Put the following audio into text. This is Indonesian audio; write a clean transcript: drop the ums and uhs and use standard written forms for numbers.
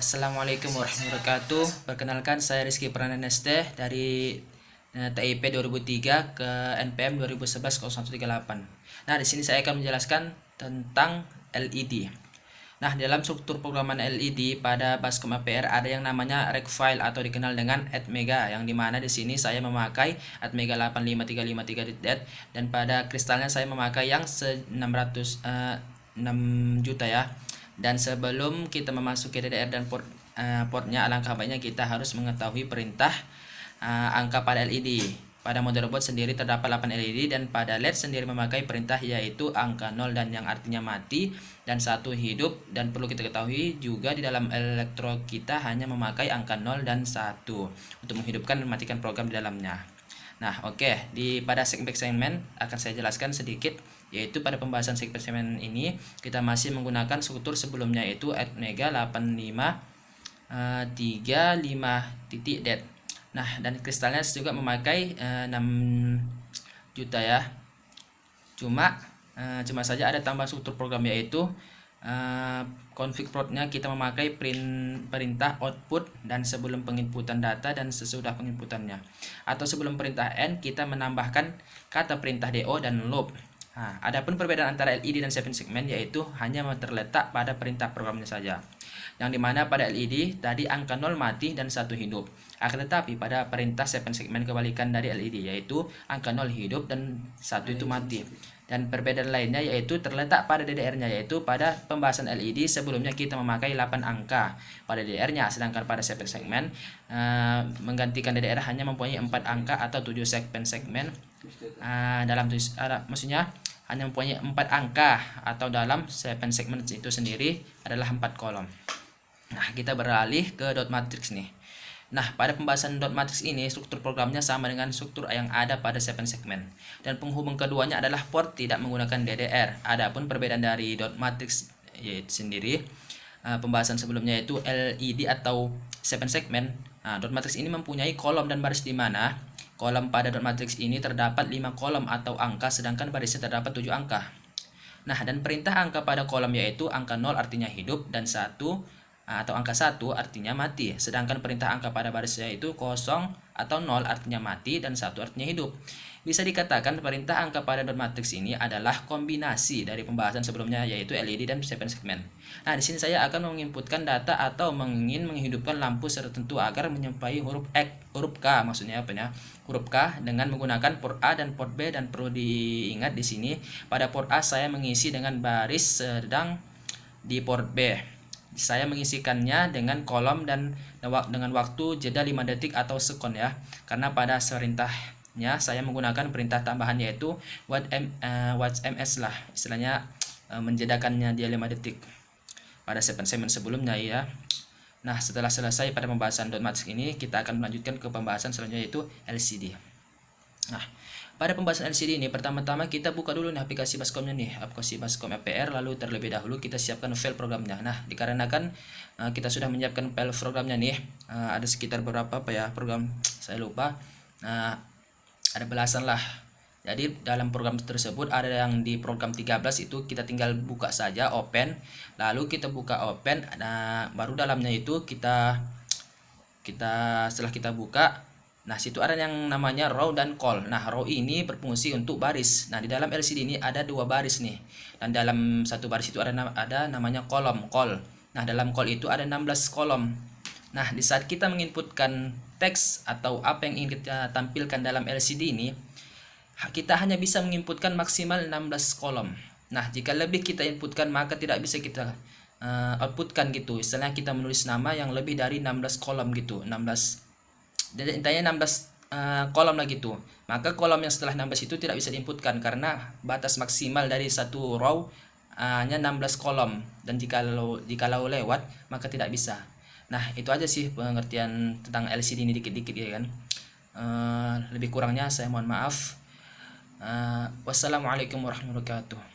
Assalamualaikum warahmatullahi wabarakatuh. Perkenalkan, saya Rizky Prananeste dari TIP 2003 ke NPM 2011-0138. Nah, di sini saya akan menjelaskan tentang LED. Nah, dalam struktur programan LED pada Bascom APR ada yang namanya rec file atau dikenal dengan atmega, yang dimana di sini saya memakai atmega 85353.dat dan pada kristalnya saya memakai yang 6 juta ya. Dan sebelum kita memasuki DDR dan portnya, alangkah baiknya kita harus mengetahui perintah angka pada LED. Pada motherboard sendiri terdapat 8 LED dan pada LED sendiri memakai perintah yaitu angka 0 dan yang artinya mati dan 1 hidup. Dan perlu kita ketahui juga di dalam elektro kita hanya memakai angka 0 dan 1 untuk menghidupkan dan mematikan program di dalamnya. Nah, oke, pada segmen akan saya jelaskan sedikit, yaitu pada pembahasan segmen ini kita masih menggunakan struktur sebelumnya yaitu atmega 85353.dat. Nah, dan kristalnya juga memakai 6 juta ya. Cuma saja ada tambahan struktur program yaitu config portnya kita memakai perintah output dan sebelum penginputan data dan sesudah penginputannya, atau sebelum perintah end kita menambahkan kata perintah do dan loop. Nah, adapun perbedaan antara LED dan 7 segmen yaitu hanya terletak pada perintah programnya saja, yang dimana pada LED tadi angka 0 mati dan 1 hidup, akan tetapi pada perintah 7 segmen kebalikan dari LED, yaitu angka 0 hidup dan 1 itu mati. Dan perbedaan lainnya yaitu terletak pada DDR-nya, yaitu pada pembahasan LED sebelumnya kita memakai 8 angka pada DDR-nya, sedangkan pada 7 segmen menggantikan DDR hanya mempunyai 4 angka atau 7 segmen. Maksudnya hanya mempunyai 4 angka atau dalam 7 segmen itu sendiri adalah 4 kolom. Nah, kita beralih ke dot matrix nih. Nah, pada pembahasan dot matrix ini struktur programnya sama dengan struktur yang ada pada 7 segmen. Dan penghubung keduanya adalah port tidak menggunakan DDR. Adapun perbedaan dari dot matrix yaitu sendiri pembahasan sebelumnya yaitu LED atau 7 segmen. Nah, dot matrix ini mempunyai kolom dan baris di mana kolom pada dot matrix ini terdapat 5 kolom atau angka, sedangkan barisnya terdapat 7 angka. Nah, dan perintah angka pada kolom yaitu angka 0 artinya hidup dan 1 atau angka 1 artinya mati, sedangkan perintah angka pada barisnya itu 0 atau 0 artinya mati dan 1 artinya hidup. Bisa dikatakan perintah angka pada dot matrix ini adalah kombinasi dari pembahasan sebelumnya yaitu LED dan 7 segmen. Nah, di sini saya akan menginputkan data atau ingin menghidupkan lampu tertentu agar menjumpai huruf K, maksudnya apa ya? Huruf K dengan menggunakan port A dan port B, dan perlu diingat di sini pada port A saya mengisi dengan baris, sedang di port B saya mengisikannya dengan kolom dan dengan waktu jeda 5 detik atau sekon ya. Karena pada perintahnya saya menggunakan perintah tambahan yaitu watch ms lah. Istilahnya menjedakannya dia 5 detik pada segmen sebelumnya ya. Nah, setelah selesai pada pembahasan dot matrix ini, kita akan melanjutkan ke pembahasan selanjutnya yaitu LCD. Nah, pada pembahasan LCD ini pertama-tama kita buka dulu nih aplikasi Bascomnya nih, aplikasi Bascom APR, lalu terlebih dahulu kita siapkan file programnya. Nah, dikarenakan kita sudah menyiapkan file programnya nih, ada sekitar berapa program saya lupa, ada belasan lah. Jadi dalam program tersebut ada yang di program 13 itu kita tinggal buka saja open, lalu kita buka open, nah baru dalamnya itu kita setelah kita buka, nah situ ada yang namanya row dan call. Nah, row ini berfungsi untuk baris. Nah, di dalam LCD ini ada 2 baris nih, dan dalam satu baris itu ada namanya kolom call. Nah, dalam call itu ada 16 kolom. Nah, di saat kita menginputkan teks atau apa yang ingin kita tampilkan dalam LCD ini, kita hanya bisa menginputkan maksimal 16 kolom. Nah, jika lebih kita inputkan maka tidak bisa kita outputkan gitu. Istilahnya kita menulis nama yang lebih dari 16 kolom gitu. 16, jadi intinya 16 kolom lah gitu. Maka kolom yang setelah 16 itu tidak bisa diinputkan karena batas maksimal dari satu row hanya 16 kolom, dan jikalau lewat maka tidak bisa. Nah, itu aja sih pengertian tentang LCD ini dikit-dikit ya kan. Lebih kurangnya saya mohon maaf. Wassalamualaikum warahmatullahi wabarakatuh.